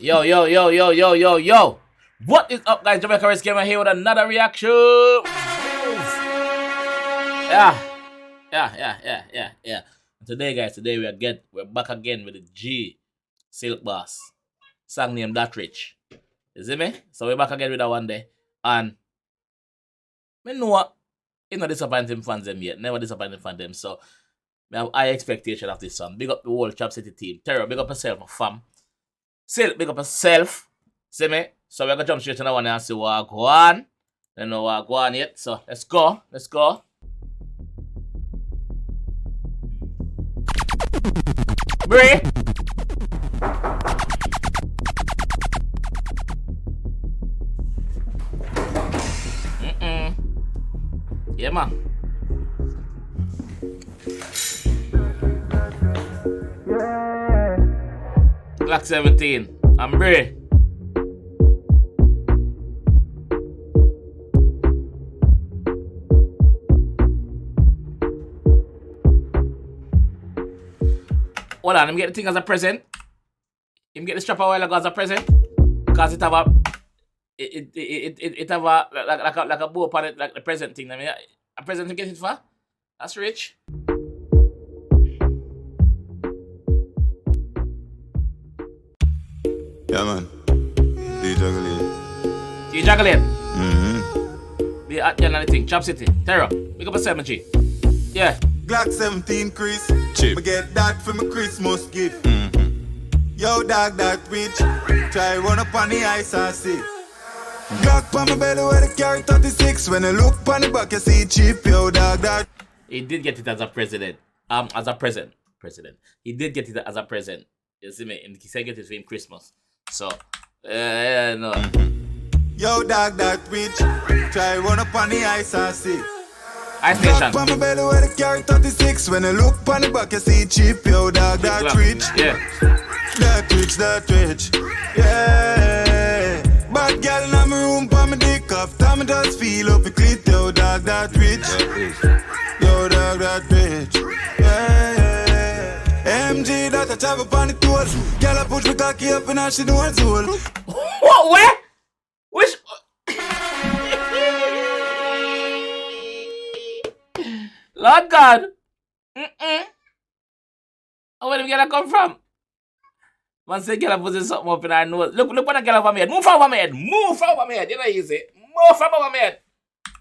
Yo, yo, yo, yo, yo, yo, yo. What is up, guys? JAMAICA'S came here with another reaction. Yeah. Today, guys, we're back again with the G Silk Boss song named That Rich. You see me? So we're back again with that one day. And I know what? It's not disappointing fans them yet. Never disappointing fans them. So I have high expectation of this song. Big up the whole Chop City team. Terror, big up yourself, my fam. Silk, big up yourself. See me? So we're gonna jump straight to that one and see what go on. Don't know what go on yet. So let's go. Brie. Yeah, man. Glock 17. I'm Brie. Hold on, let me get the thing as a present. Let me get the strap a while ago as a present. Because it have a like a bow upon it, like the present thing. I mean, a present to get it for? That's rich. Yeah, man. 𝐑𝐄𝐀𝐂𝐓𝐈𝐎𝐍. The thing, Chop City, Terror. Pick up a 7G. Yeah. Glock 17 Chris. Chip. I get that for my Christmas gift. Yo, dog, that rich. Try run up on the ice and see. Glock on my belly where the carry 36. When I look on the back, you see cheap. Yo, dog, that. He did get it as a president. As a present. He did get it as a present. You see me? And he said get it for him Christmas. So, no. Yo, dog, that rich. Try run up on the ice and see. Ice Station. Glock on my belly where the carry 36. When I look on the back, you see cheap. Yo, dog, that rich. Yeah. That rich. Yeah. Bad girl in my room, pa my dick off. Time just feel up a clit. Yo, dog, that rich. Yo, dog, that rich. Yeah. MG that I chop up on the tool. Girl, I push my cocky up and now she know it's all. What? Where? Which? Lord God. Where did the girl come from? Man say girl put something up in her nose. Look what the girl over my head. Move from over my head. You know easy. Move from over my head.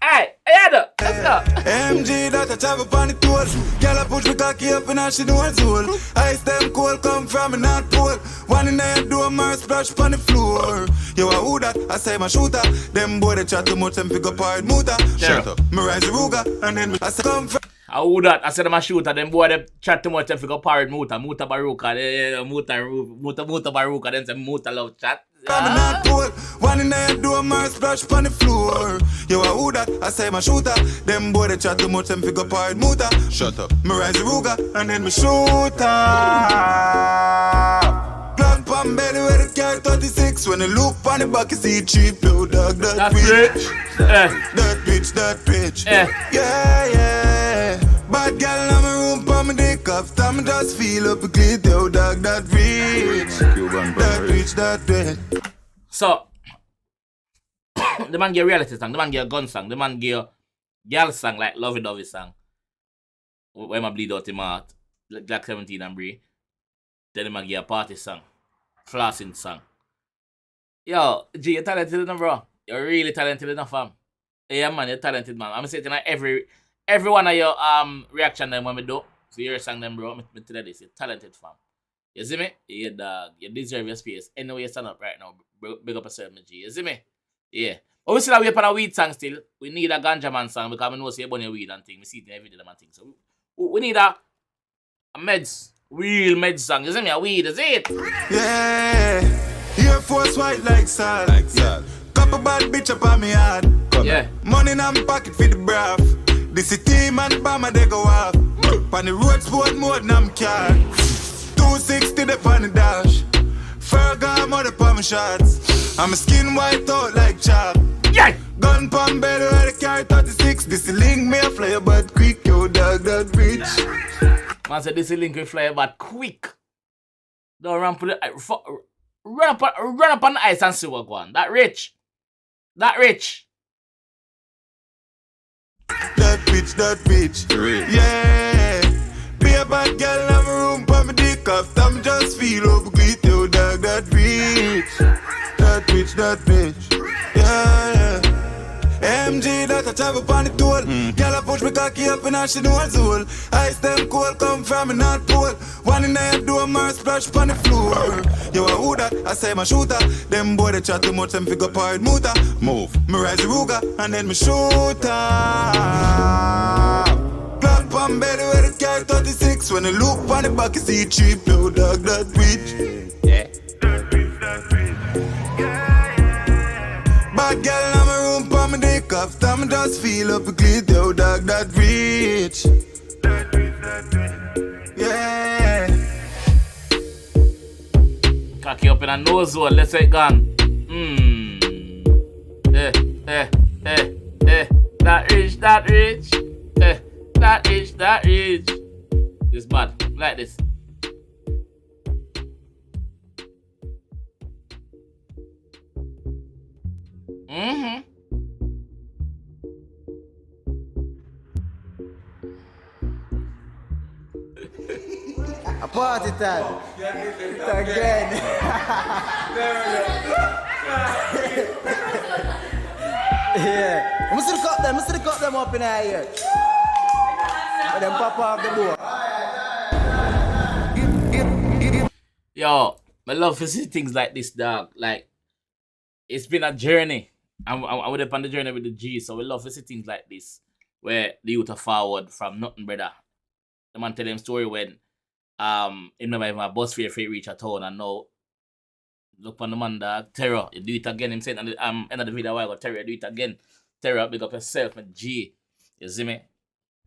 Alright, let's go. MG that I chop up on the tool. Girl, I push my cocky up and now she know it's all. Ice them cold come from a North Pole. One in the head do a mar splash on the floor. Yo, I who that? I say my shooter. Them boy they chat too much and pick up hard muta. Shut up. Me rise the Ruger and then I say come from. I who that? I said I'm a shooter. Them boy they chat too much and figure parrot muta baruka, muta baruka. Then say muta love chat. I'm not cool. One in the head do a mar splash on the floor. Yo, I who that? I say my shooter. Them boy they chat too much and figure hard muta. Shut up. Me rise the Ruger and then me shooter. Glock pan belly where the carry 36. When you look on the back you see cheap. Yo, dog, that rich. That rich. Yeah. Bad girl in my room, pa my dick off. Time just feel up a clit. Yo, dog, that rich. That rich. So, the man get reality song, the man get gun song, the man get girl song like Lovey Dovey song. When I bleed out in my heart, Glock 17 and Brie. Then the man get a party song, flossing song. Yo, G, you're talented enough, bro. You're really talented enough, fam. Yeah, man, you're talented, man. I'm saying tonight every one of your reaction them when we do. So your song them, bro. Me tell you this, you're talented, fam. You see me? Yeah, dog. You deserve your space. Anyway, you stand up right now. Big up yourself, G. You see me? Yeah. But we still have a weed song still. We need a ganja man song because we know say you burn your weed and thing. We see it in every day man thing. So we need a meds. Real meds song. You see me? A weed, is it? Yeah. Air Force white like salt. Couple bad bitch up on me hard. Yeah. Money in my pocket for the brav. This is team and Bama they go off. On the road sport mode and I'm car. 260 the on the dash. Fergal mother pa my shots. I'm a skin white out like chalk. Yeah. Gun pan belly where the carry 36. This is link me a flyer but quick. Yo dog that bitch. Man said this is link me flyer but quick. Don't run for the run up on the ice and see what go on. That rich. That rich. That bitch. Yeah. Be a bad girl, have a room for me dick off. I'm just feel over glitter, yo, dog. That bitch. That bitch. Yeah. MG that I travel upon the toll. Girl I push me cocky up in her she know her soul. Ice them cold come from me North Pole. One in the head do a mar splash upon the floor. Yo I who that? I say my shooter. Them boy they chat too much them figure part motor. Move. Me rise the Ruger and then me shoot her. Black pan belly where the car 36. When I look on the back you see cheap yo dog that bitch. Yeah. Bad girl in my room, put me dick off. Time just feel up a clit, yo, dog, that rich. Yeah. Cocky up in a nose hole, let's say gone. That rich. That rich. It's bad, like this. A party time. Again. Yeah. I'm still cut them up in here. But them pop off the board. Yo, I love to see things like this, dog. Like, it's been a journey. I'm up on the journey with the G, so we love to see things like this, where the youth are forward from nothing, brother. The man tell them story when him never even a bus fare for reach a town, and now look on the man, dog. Terror, you do it again. Him saying at the end of the video, I go, Terror, you do it again. Terror, big up yourself, my G. You see me?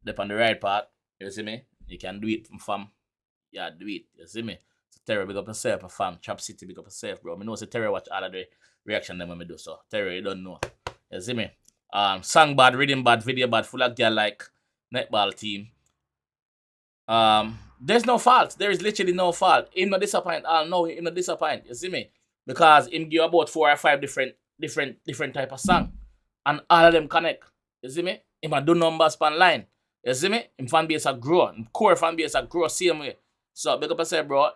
Up on the right part, you see me? You can do it, fam. Yeah, do it. You see me? So Terror, big up yourself, fam. Chop City, big up yourself, bro. I know say Terror watch all of the reaction them when me do so. Terror, you don't know. You see me? Song bad, rhythm bad, video bad, full of girl like netball team. There's no fault. There is literally no fault. Him not disappoint. No, him not disappoint. You see me? Because him give about 4 or 5 different type of song. And all of them connect. You see me? Him a do numbers pan line. You see me? Him fan base a grow. Him core fan base a grow same way. So big up yourself, bro.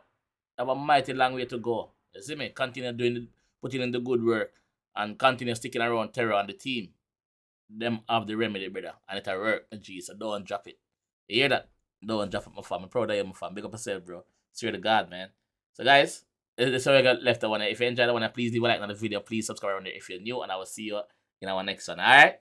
Have a mighty long way to go. You see me? Continue putting in the good work and continue sticking around Terror and the team. Them have the remedy, brother. And it'll work. Gee, so don't drop it. You hear that? Don't drop it, my fam. I'm proud of you, my fam. Big up yourself, bro. Swear to God, man. So, guys, this is how I got left. If you enjoyed the one, please leave a like on the video. Please subscribe on there if you're new. And I will see you in our next one. Alright?